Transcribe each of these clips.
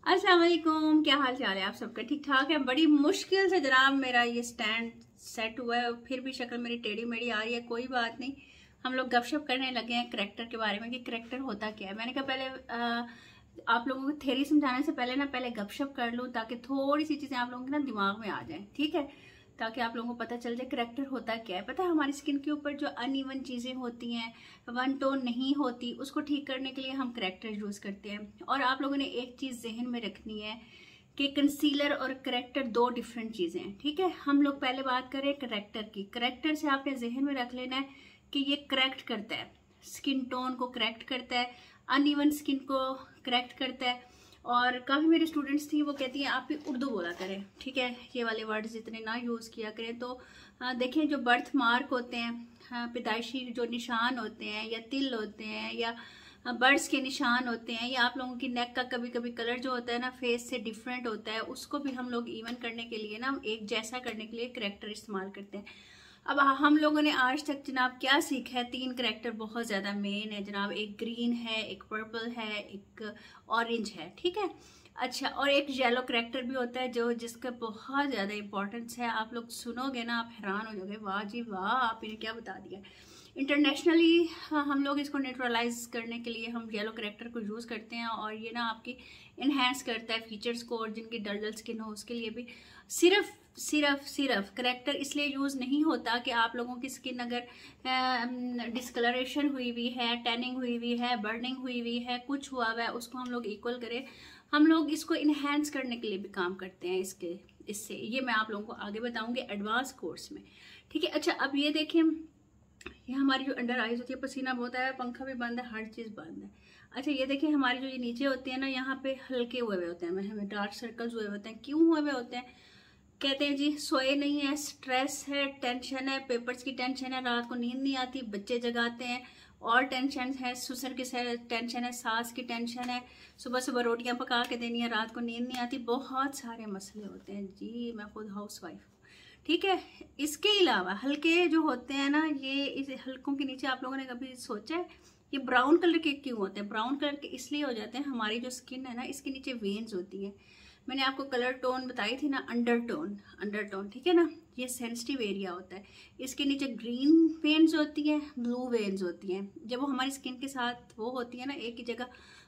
अस्सलाम वालेकुम, क्या हाल चाल है आप सबका? ठीक ठाक है। बड़ी मुश्किल से जनाब मेरा ये स्टैंड सेट हुआ है, फिर भी शक्ल मेरी टेढ़ी मेढ़ी आ रही है। कोई बात नहीं, हम लोग गपशप करने लगे हैं करैक्टर के बारे में कि करैक्टर होता क्या है। मैंने कहा पहले आप लोगों को थ्योरी समझाने से पहले गपशप कर लूँ ताकि थोड़ी सी चीज़ें आप लोगों के दिमाग में आ जाएं, ठीक है, ताकि आप लोगों को पता चल जाए करैक्टर होता क्या है। पता है हमारी स्किन के ऊपर जो अनइवन चीज़ें होती हैं, वन टोन नहीं होती, उसको ठीक करने के लिए हम करैक्टर यूज़ करते हैं। और आप लोगों ने एक चीज़ जहन में रखनी है कि कंसीलर और करैक्टर दो डिफरेंट चीज़ें हैं, ठीक है। हम लोग पहले बात करें करैक्टर की। करैक्टर से आपने जहन में रख लेना है कि ये करेक्ट करता है, स्किन टोन को करेक्ट करता है, अनइवन स्किन को करेक्ट करता है। और काफ़ी मेरे स्टूडेंट्स थी, वो कहती हैं आप भी उर्दू बोला करें, ठीक है, ये वाले वर्ड्स इतने ना यूज़ किया करें। तो देखें, जो बर्थ मार्क होते हैं, पैदाइशी जो निशान होते हैं, या तिल होते हैं, या बर्ड्स के निशान होते हैं, या आप लोगों की नेक का कभी कभी कलर जो होता है ना फेस से डिफरेंट होता है, उसको भी हम लोग इवन करने के लिए ना, एक जैसा करने के लिए करैक्टर इस्तेमाल करते हैं। अब हम लोगों ने आज तक जनाब क्या सीखा है? तीन करैक्टर बहुत ज़्यादा मेन है जनाब। एक ग्रीन है, एक पर्पल है, एक ऑरेंज है, ठीक है। अच्छा, और एक येलो करैक्टर भी होता है जो जिसका बहुत ज़्यादा इंपॉर्टेंस है। आप लोग सुनोगे ना, आप हैरान हो जाओगे, वाह जी वाह, आप इन्हें क्या बता दिया। इंटरनेशनली हम लोग इसको न्यूट्रलाइज करने के लिए हम येलो करैक्टर को यूज़ करते हैं, और ये ना आपकी इन्हेंस करता है फीचर्स को, और जिनकी डल डल स्किन हो उसके लिए भी। सिर्फ सिर्फ सिर्फ करैक्टर इसलिए यूज़ नहीं होता कि आप लोगों की स्किन अगर डिस्कलरेशन हुई है, टैनिंग हुई है, बर्निंग हुई है, कुछ हुआ है, उसको हम लोग इक्वल करें। हम लोग इसको इन्हेंस करने के लिए भी काम करते हैं इससे। ये मैं आप लोगों को आगे बताऊंगी एडवांस कोर्स में, ठीक है। अच्छा, अब ये देखें, ये हमारी जो अंडर आईज होती है, पसीना बहुत है, पंखा भी बंद है, हर चीज़ बंद है। अच्छा, ये देखिए, हमारे जो ये नीचे होते हैं ना, यहाँ पे हल्के हुए हुए होते हैं, हमें डार्क सर्कल्स हुए होते हैं। क्यों हुए हुए होते हैं? कहते हैं जी सोए नहीं है, स्ट्रेस है, टेंशन है, पेपर्स की टेंशन है, रात को नींद नहीं आती, बच्चे जगाते हैं, और टेंशन है, ससुर की टेंशन है, सास की टेंशन है, सुबह सुबह रोटियां पका के देनी है, रात को नींद नहीं आती, बहुत सारे मसले होते हैं जी। मैं खुद हाउस वाइफ हूँ, ठीक है। इसके अलावा हल्के जो होते हैं ना, ये इस हल्कों के नीचे आप लोगों ने कभी सोचा है ये ब्राउन कलर के क्यों होते हैं? ब्राउन कलर के इसलिए हो जाते हैं, हमारी जो स्किन है ना, इसके नीचे वेन्स होती है। मैंने आपको कलर टोन बताई थी ना, अंडरटोन, ठीक है ना, ये सेंसिटिव एरिया होता है। इसके नीचे ग्रीन वेन्स होती हैं, ब्लू वेन्स होती हैं। जब वो हमारी स्किन के साथ वो होती है ना, एक ही जगह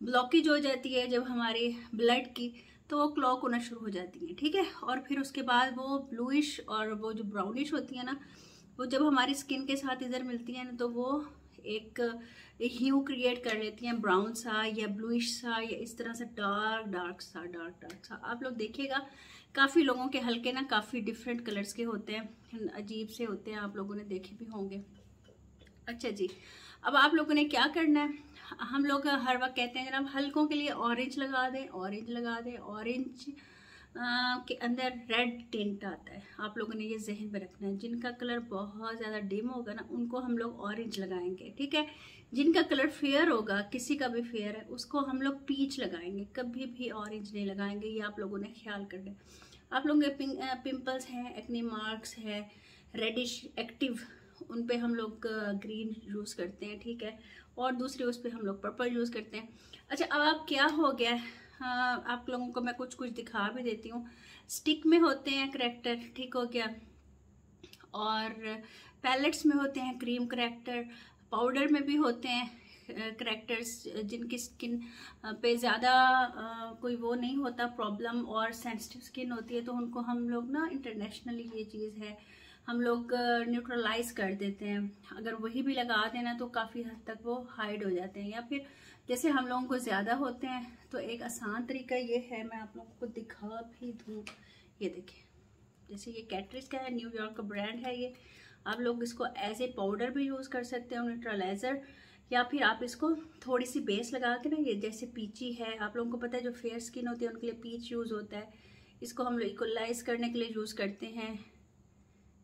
ब्लॉकेज हो जाती है जब हमारी ब्लड की, तो वो क्लॉक होना शुरू हो जाती है, ठीक है। और फिर उसके बाद वो ब्लूइश और वो जो ब्राउनिश होती है ना, वो जब हमारी स्किन के साथ इधर मिलती है ना, तो वो एक ह्यू क्रिएट कर लेती हैं, ब्राउन सा या ब्लूइश सा, या इस तरह से डार्क सा। आप लोग देखिएगा, काफ़ी लोगों के हल्के ना काफ़ी डिफरेंट कलर्स के होते हैं, अजीब से होते हैं, आप लोगों ने देखे भी होंगे। अच्छा जी, अब आप लोगों ने क्या करना है? हम लोग हर वक्त कहते हैं जनाब हल्कों के लिए ऑरेंज लगा दें, ऑरेंज के अंदर रेड टिंट आता है। आप लोगों ने ये जहन में रखना है, जिनका कलर बहुत ज़्यादा डिम होगा ना, उनको हम लोग ऑरेंज लगाएंगे, ठीक है। जिनका कलर फेयर होगा, किसी का भी फेयर है, उसको हम लोग पीच लगाएंगे, कभी भी ऑरेंज नहीं लगाएंगे। ये आप लोगों ने ख्याल करना है। आप लोगों के पिंपल्स हैं, एक्ने मार्क्स है, रेडिश एक्टिव, उन पे हम लोग ग्रीन यूज़ करते हैं, ठीक है, और दूसरे उस पर हम लोग पर्पल यूज़ करते हैं। अच्छा, अब आप क्या हो गया, आप लोगों को मैं कुछ दिखा भी देती हूँ। स्टिक में होते हैं करैक्टर, ठीक हो गया, और पैलेट्स में होते हैं क्रीम करैक्टर, पाउडर में भी होते हैं करैक्टर्स। जिनकी स्किन पे ज़्यादा कोई वो नहीं होता प्रॉब्लम, और सेंसिटिव स्किन होती है, तो उनको हम लोग ना, इंटरनेशनली ये चीज़ है, हम लोग न्यूट्रलाइज कर देते हैं। अगर वही भी लगा देना तो काफ़ी हद तक वो हाइड हो जाते हैं। या फिर जैसे हम लोगों को ज़्यादा होते हैं, तो एक आसान तरीका ये है, मैं आप लोगों को दिखा भी दूँ। ये देखिए, जैसे ये कैटरिस का है, न्यूयॉर्क का ब्रांड है ये। आप लोग इसको एज ए पाउडर भी यूज़ कर सकते हो, न्यूट्रलाइजर, या फिर आप इसको थोड़ी सी बेस लगा के ना, ये जैसे पीची है, आप लोगों को पता है जो फेयर स्किन होती है उनके लिए पीच यूज़ होता है, इसको हम लोग इक्वलाइज करने के लिए यूज़ करते हैं।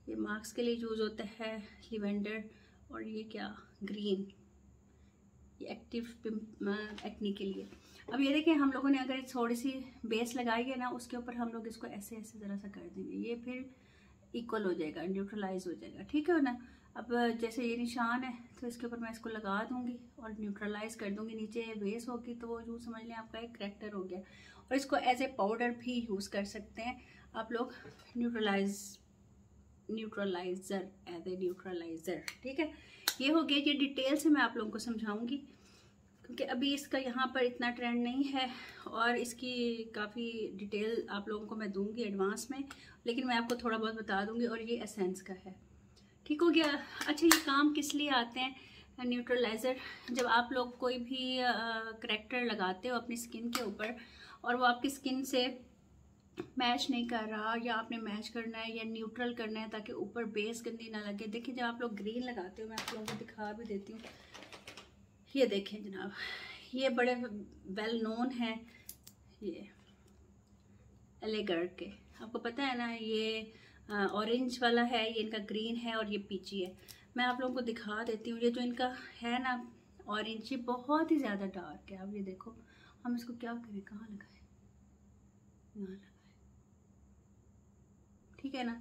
ये मार्क्स के लिए यूज़ होता है लिवेंडर, और ये क्या ग्रीन, ये एक्टिव एक्नी के लिए। अब ये देखिए, हम लोगों ने अगर थोड़ी सी बेस लगाई है ना, उसके ऊपर हम लोग इसको ऐसे ऐसे ज़रा सा कर देंगे, ये फिर इक्वल हो जाएगा, न्यूट्रलाइज हो जाएगा, ठीक है ना। अब जैसे ये निशान है, तो इसके ऊपर मैं इसको लगा दूंगी और न्यूट्रलाइज कर दूंगी, नीचे बेस होगी, तो वो यूँ समझ लें आपका एक करैक्टर हो गया। और इसको एज ए पाउडर भी यूज़ कर सकते हैं आप लोग, न्यूट्रलाइज़र, एज ए न्यूट्रलाइज़र। ठीक है, ये हो गया। ये डिटेल से मैं आप लोगों को समझाऊंगी क्योंकि अभी इसका यहाँ पर इतना ट्रेंड नहीं है और इसकी काफ़ी डिटेल आप लोगों को मैं दूंगी एडवांस में, लेकिन मैं आपको थोड़ा बहुत बता दूंगी। और ये एसेंस का है, ठीक हो गया। अच्छा, ये काम किस लिए आते हैं न्यूट्रलाइज़र? जब आप लोग कोई भी करेक्टर लगाते हो अपनी स्किन के ऊपर और वो आपकी स्किन से मैच नहीं कर रहा, या आपने मैच करना है या न्यूट्रल करना है ताकि ऊपर बेस गंदी ना लगे। देखिए, जब आप लोग ग्रीन लगाते हो, मैं आप लोगों को दिखा भी देती हूँ, ये देखें जनाब, ये बड़े वेल नोन है, ये एलेगर्ड के, आपको पता है ना, ये ऑरेंज वाला है, ये इनका ग्रीन है और ये पीची है। मैं आप लोगों को दिखा देती हूँ, ये जो इनका है ना ऑरेंज, ये बहुत ही ज़्यादा डार्क है। आप ये देखो, हम इसको क्या करें, कहाँ लगाएं, यहाँ लगाएं, ठीक है ना,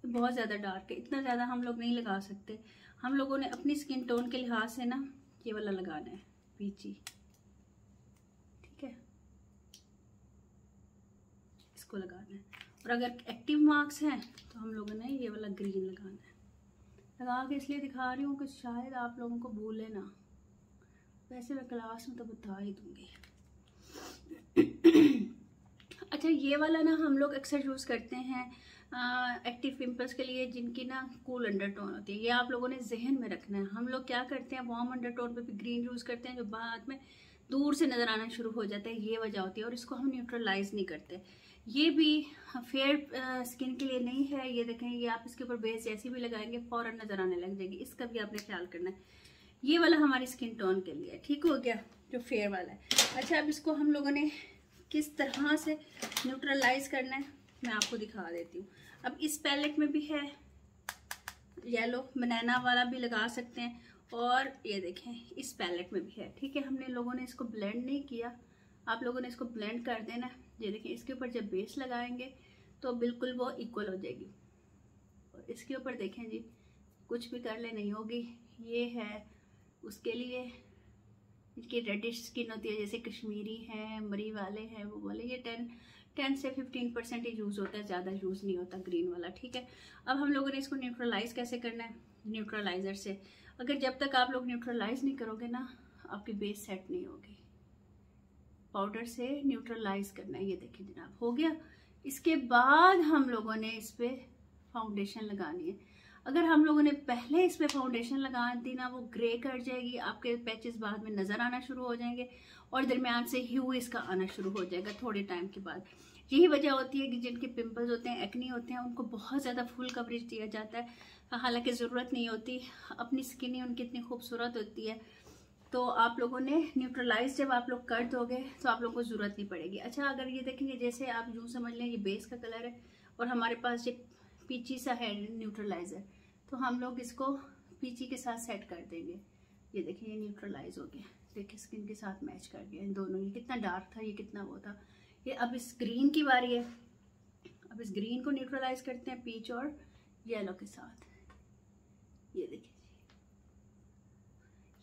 ये बहुत ज़्यादा डार्क है। इतना ज़्यादा हम लोग नहीं लगा सकते, हम लोगों ने अपनी स्किन टोन के लिहाज से ना ये वाला लगाना है, पीची, ठीक है, इसको लगाना है। और अगर एक्टिव मार्क्स हैं तो हम लोगों ने ये वाला ग्रीन लगाना है। लगा के इसलिए दिखा रही हूँ कि शायद आप लोगों को भूले ना, वैसे मैं क्लास में तो बता ही दूंगी। अच्छा, ये वाला ना हम लोग अक्सर यूज़ करते हैं एक्टिव पिंपल्स के लिए जिनकी ना कूल अंडरटोन होती है। ये आप लोगों ने जहन में रखना है। हम लोग क्या करते हैं, वार्म अंडरटोन पे भी ग्रीन यूज़ करते हैं जो बाद में दूर से नज़र आना शुरू हो जाता है, ये वजह होती है। और इसको हम न्यूट्रलाइज नहीं करते। ये भी फेयर स्किन के लिए नहीं है। ये देखें, ये आप इसके ऊपर बेस जैसी भी लगाएंगे फ़ौरन नज़र आने लग जाएगी, इसका भी आपने ख्याल करना है। ये वाला हमारी स्किन टोन के लिए, ठीक हो गया, जो फेयर वाला है। अच्छा, अब इसको हम लोगों ने किस तरह से न्यूट्रलाइज करना है मैं आपको दिखा देती हूँ। अब इस पैलेट में भी है येलो, बनाना वाला भी लगा सकते हैं, और ये देखें इस पैलेट में भी है, ठीक है। हमने लोगों ने इसको ब्लेंड नहीं किया, आप लोगों ने इसको ब्लेंड कर देना। ये देखें, इसके ऊपर जब बेस लगाएंगे तो बिल्कुल वो इक्वल हो जाएगी। और इसके ऊपर देखें जी, कुछ भी कर ले नहीं होगी। ये है उसके लिए, इनकी रेडिश स्किन होती है, जैसे कश्मीरी है, मरी वाले हैं, वो वाले। ये 10 से 15% ही यूज़ होता है, ज़्यादा यूज़ नहीं होता ग्रीन वाला, ठीक है। अब हम लोगों ने इसको न्यूट्रलाइज कैसे करना है, न्यूट्रलाइज़र से। अगर जब तक आप लोग न्यूट्रलाइज नहीं करोगे ना, आपकी बेस सेट नहीं होगी। पाउडर से न्यूट्रलाइज करना है। ये देखिए जनाब, हो गया। इसके बाद हम लोगों ने इस पर फाउंडेशन लगानी है। अगर हम लोगों ने पहले इस पर फाउंडेशन लगा दी ना, वो ग्रे कर जाएगी, आपके पैचेस बाद में नज़र आना शुरू हो जाएंगे और दरमियान से ह्यू इसका आना शुरू हो जाएगा थोड़े टाइम के बाद। यही वजह होती है कि जिनके पिंपल्स होते हैं, एक्नी होते हैं, उनको बहुत ज़्यादा फुल कवरेज दिया जाता है, हालांकि ज़रूरत नहीं होती। अपनी स्किन ही उनकी इतनी खूबसूरत होती है। तो आप लोगों ने न्यूट्रलाइज जब आप लोग कर दोगे तो आप लोगों को ज़रूरत नहीं पड़ेगी। अच्छा, अगर ये देखेंगे, जैसे आप यूँ समझ लें ये बेस का कलर है और हमारे पास ये पीची सा है न्यूट्रलाइज़र, तो हम लोग इसको पीची के साथ सेट कर देंगे। ये देखिए, ये न्यूट्रलाइज हो गया, देखिए स्किन के साथ मैच कर गया इन दोनों। ये कितना डार्क था, ये कितना वो था। ये अब इस ग्रीन की बारी है। अब इस ग्रीन को न्यूट्रलाइज करते हैं पीच और येलो के साथ। ये देखिए,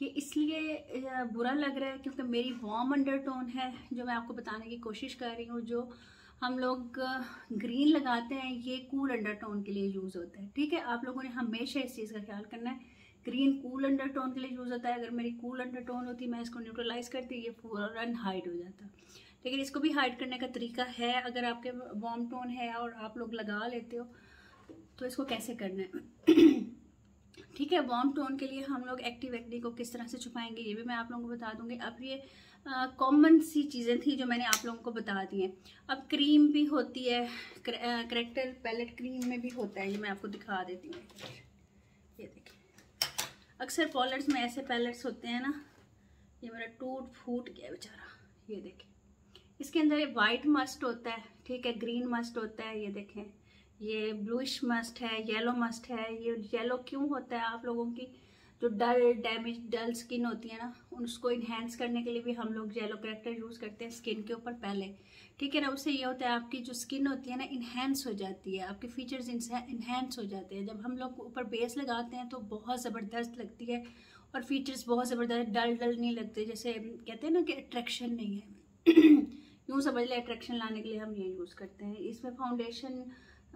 ये इसलिए बुरा लग रहा है क्योंकि मेरी वार्म अंडरटोन है जो मैं आपको बताने की कोशिश कर रही हूँ। जो हम लोग ग्रीन लगाते हैं ये कूल अंडरटोन के लिए यूज़ होता है, ठीक है। आप लोगों ने हमेशा इस चीज़ का ख्याल करना है। ग्रीन कूल अंडरटोन के लिए यूज़ होता है। अगर मेरी कूल अंडरटोन होती, मैं इसको न्यूट्रलाइज करती, ये फौरन हाइड हो जाता। लेकिन इसको भी हाइड करने का तरीका है। अगर आपके वार्म टोन है और आप लोग लगा लेते हो तो इसको कैसे करना है, ठीक है। वार्म टोन के लिए हम लोग एक्टिव एक्नी को किस तरह से छुपाएंगे ये भी मैं आप लोगों को बता दूंगी। अब ये कॉमन सी चीज़ें थी जो मैंने आप लोगों को बता दी हैं। अब क्रीम भी होती है, करेक्टर पैलेट क्रीम में भी होता है, ये मैं आपको दिखा देती हूँ। ये देखिए, अक्सर पॉलर्स में ऐसे पैलेट्स होते हैं ना, ये मेरा टूट फूट गया बेचारा। ये देखें, इसके अंदर वाइट मस्ट होता है, ठीक है, ग्रीन मस्ट होता है। ये देखें, ये ब्लूइश मस्ट है, येलो मस्ट है। ये येलो क्यों होता है, आप लोगों की जो डल स्किन होती है ना, उसको इन्हेंस करने के लिए भी हम लोग येलो करेक्टर यूज़ करते हैं स्किन के ऊपर पहले, ठीक है ना। उससे ये होता है आपकी जो स्किन होती है ना इन्हेंस हो जाती है, आपके फीचर्स इन्हेंस हो जाते हैं। जब हम लोग ऊपर बेस लगाते हैं तो बहुत ज़बरदस्त लगती है और फीचर्स बहुत ज़बरदस्त, डल नहीं लगते, जैसे कहते हैं ना कि अट्रैक्शन नहीं है। यूँ समझ लें अट्रैक्शन लाने के लिए हम ये यूज़ करते हैं। इसमें फाउंडेशन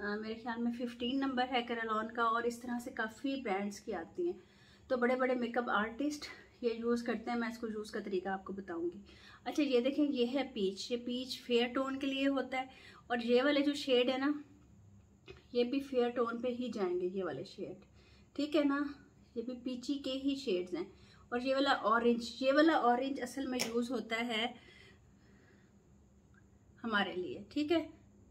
मेरे ख्याल में 15 नंबर है कैरलॉन का, और इस तरह से काफ़ी ब्रांड्स की आती हैं। तो बड़े बड़े मेकअप आर्टिस्ट ये यूज़ करते हैं, मैं इसको यूज़ का तरीका आपको बताऊंगी। अच्छा ये देखें, ये है पीच। ये पीच फेयर टोन के लिए होता है, और ये वाले जो शेड है ना, ये भी फेयर टोन पे ही जाएंगे, ये वाले शेड, ठीक है ना। ये भी पीची के ही शेड्स हैं। और ये वाला ऑरेंज, ये वाला ऑरेंज असल में यूज़ होता है हमारे लिए, ठीक है।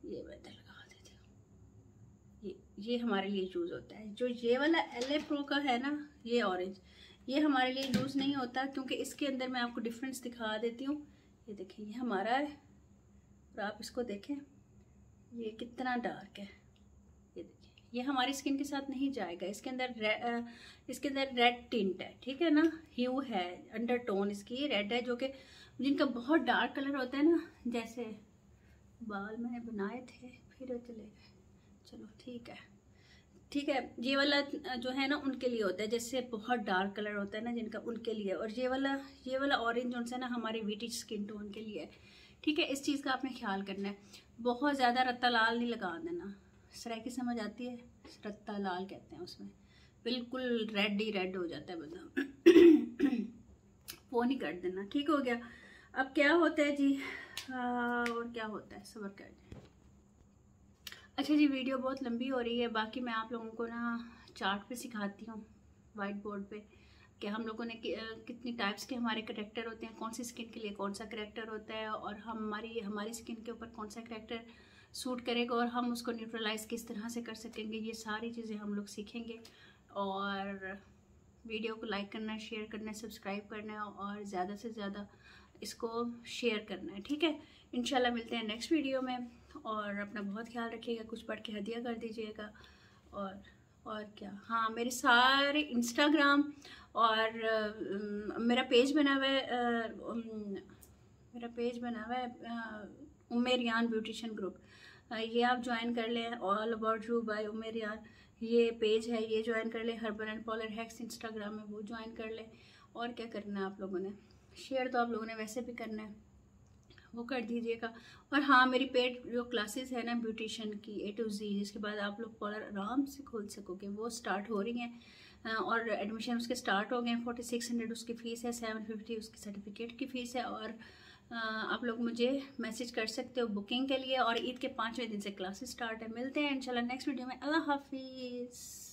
ये मैं लगा देती हूँ, ये हमारे लिए यूज़ होता है। जो ये वाला LA Pro का है ना, ये ऑरेंज, ये हमारे लिए यूज़ नहीं होता, क्योंकि इसके अंदर मैं आपको डिफरेंस दिखा देती हूँ। ये देखिए, ये हमारा है, और आप इसको देखें ये कितना डार्क है। ये देखिए, ये हमारी स्किन के साथ नहीं जाएगा। इसके अंदर रेड टिंट है, ठीक है ना, ह्यू है, अंडरटोन इसकी रेड है। जो कि जिनका बहुत डार्क कलर होता है ना, जैसे बाल मैंने बनाए थे फिर चले गए, चलो ठीक है, ठीक है। ये वाला जो है ना उनके लिए होता है, जैसे बहुत डार्क कलर होता है ना जिनका, उनके लिए। और ये वाला ऑरेंज जो है ना हमारी वीटिश स्किन टोन के लिए है, ठीक है। इस चीज़ का आपने ख्याल करना है। बहुत ज़्यादा रत्ता लाल नहीं लगा देना। सराइकी समझ आती है, रत्ता लाल कहते हैं उसमें, बिल्कुल रेड ही रेड हो जाता है बंदा वो नहीं कर देना, ठीक हो गया। अब क्या होता है जी, और क्या होता है, सब्र कर जाए। अच्छा जी, वीडियो बहुत लंबी हो रही है। बाकी मैं आप लोगों को ना चार्ट पे सिखाती हूँ, वाइट बोर्ड पे, कि हम लोगों ने कितनी टाइप्स के हमारे करेक्टर होते हैं, कौन सी स्किन के लिए कौन सा करेक्टर होता है, और हमारी स्किन के ऊपर कौन सा करेक्टर सूट करेगा, और हम उसको न्यूट्रलाइज किस तरह से कर सकेंगे। ये सारी चीज़ें हम लोग सीखेंगे। और वीडियो को लाइक करना है, शेयर करना है, सब्सक्राइब करना है, और ज़्यादा से ज़्यादा इसको शेयर करना है, ठीक है। इंशाल्लाह मिलते हैं नेक्स्ट वीडियो में, और अपना बहुत ख्याल रखिएगा। कुछ पढ़ के हदिया कर दीजिएगा। और क्या, हाँ, मेरे सारे इंस्टाग्राम और मेरा पेज बना हुआ है उम्मे रियान ब्यूटिशियन ग्रुप, ये आप ज्वाइन कर लें। All about you by Umme Riyan ये पेज है, ये ज्वाइन कर लें। Herbal and polar hacks Instagram में, वो ज्वाइन कर लें। और क्या करना है आप लोगों ने, शेयर तो आप लोगों ने वैसे भी करना है, वो कर दीजिएगा। और हाँ, मेरी पेड जो क्लासेस है ना ब्यूटिशियन की A to Z, जिसके बाद आप लोग पॉलर आराम से खोल सकोगे, वो स्टार्ट हो रही हैं। और एडमिशन उसके स्टार्ट हो गए हैं। 4600 उसकी फ़ीस है, 750 उसकी सर्टिफिकेट की फ़ीस है। और आप लोग मुझे मैसेज कर सकते हो बुकिंग के लिए। और ईद के 5वें दिन से क्लासेस स्टार्ट है। मिलते हैं इंशाल्लाह नेक्स्ट वीडियो में। अल्लाह हाफिज़।